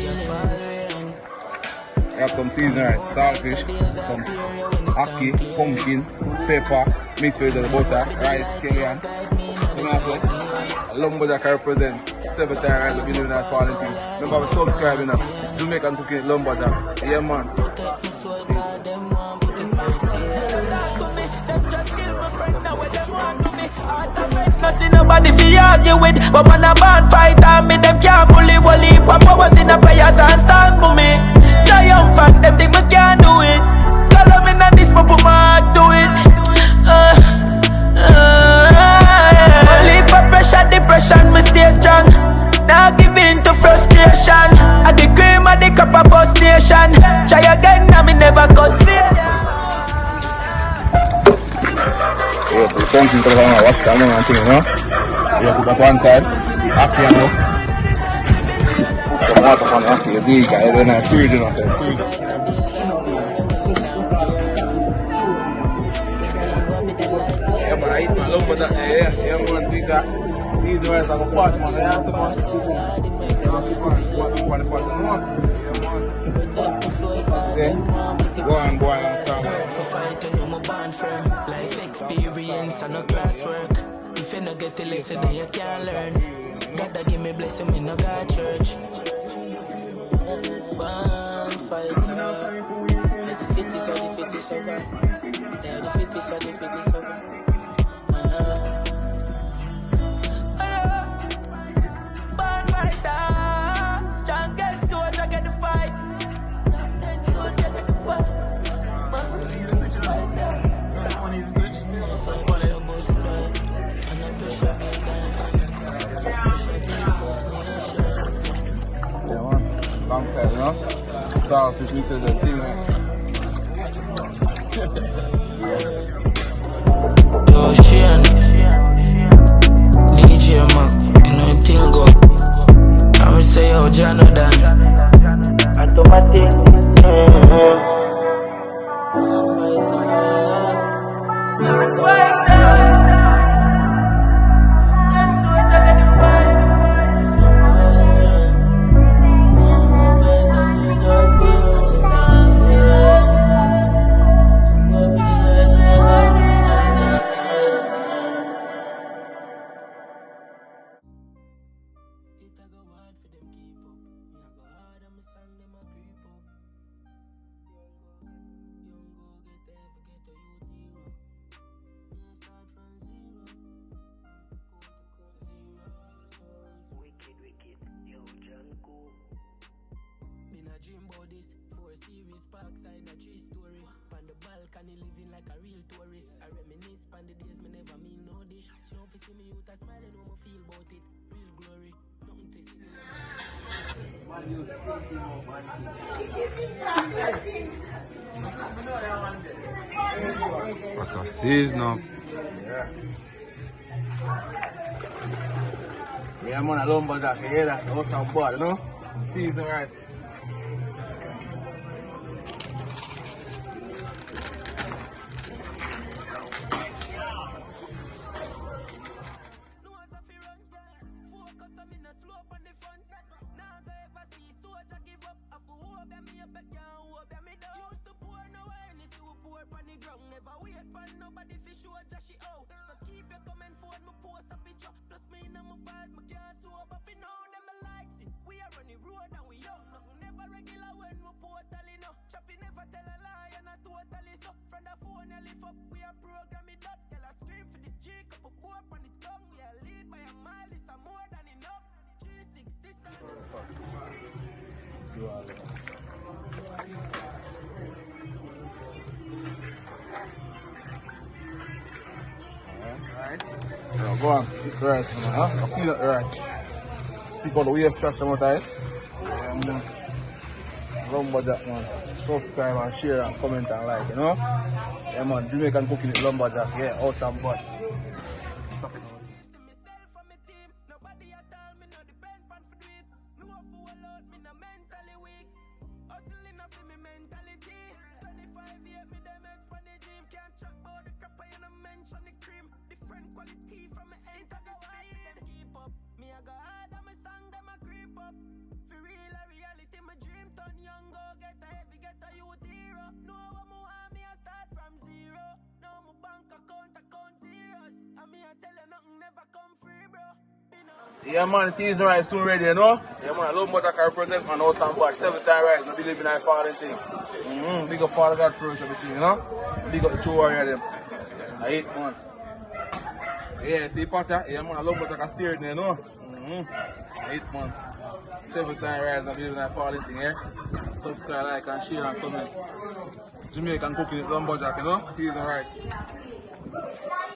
I have some seasonal rice, saltfish, some ackee, pumpkin, pepper, mixed with the butter, rice, scallion. So now a lumberjack I represent 7 times rice, if you know that falling thing. Remember to subscribe, you know. Jamaican cooking lumberjack. Yeah, man. No see nobody fi argue with, but when a band fight and me them can't bully. Wally papa was in a prayers and song for me. Triumphant, them think me can't do it. Call me na this, but put my heart to it. Wally for pressure, depression, me stay strong. Now give in to frustration. At the cream of the cup of first nation. Try again, now me never cause failure. Yeah, so the pumpkin color I wash that and thing, you know. You put that one side, ackee and up. Put some water on the ackee, you big guy, then I freeze it on the Yeah, but I eat my lumber that yeah, man, big guy. These rice are a pot, man, I have some man. Go on, boy, and start. Life experience and no classwork. If you no get a lesson, then you can't learn. Gotta give me blessing, me no got church. One fighter. And the fittest or the fittest over. Yeah, the fittest or the fittest over. One fighter. Strongest soldier get the fight. Soldier get the fight. Yeah, man. Long time, you know? Saltfish mixed with the thing, man. Yo, Shane. DJ Mac, you know the thing go. I'ma say, yo, Janodan. Automatic. Dream about this 4 series, parkside a 3-story. On the balcony living like a real tourist. I reminisce on the days me never mean no dish. Now if you see me youth a smiling, how me feel about it. Real glory, nothing to see. What a season. Yeah, I'm on a lumberjack, you hear that? Out on board, you know? Season right. Nobody fi show Joshy out. So keep your comment for me post a picture. Plus me in my fight, my can't sober fi now. Them me likes it. We are on the road and we young. Nothing never regular when we portally no. Choppy never tell a lie and I totally so. From the phone I lift up, we are program it up. Girl I scream for the G, couple up on the tongue. We are lead by a mile, this are more than enough. 360 stand. Alright. So go on, eat the rice, man, huh? I'll clean up the rice. Pick out the waste trash some more time. Yeah, man. Lumberjack, man. Subscribe and share and comment and like, you know? Yeah, man. Jamaican cooking with lumberjack. Yeah, out and butt. Quality from me enter the speed. Keep up, me I go hard and me song them a creep up. For real a reality know what more want me, I start from zero. Now my bank account zeros. And me, I tell you nothing never come free, bro. Yeah, man, season right soon ready, you know? Yeah, man, I love what I can represent man out and back. 7 time right, I believe in that falling thing. Big up Father God first, everything, you know? Big up the two warrior them. I hate, man. Yeah, see, Potter? Yeah, man, I love what I can steer it, you know? I hate, man. 7 time right, I believe in that falling thing, yeah? Subscribe, like, and share, and comment. Jamaican cooking with lumberjack, you know? Season right.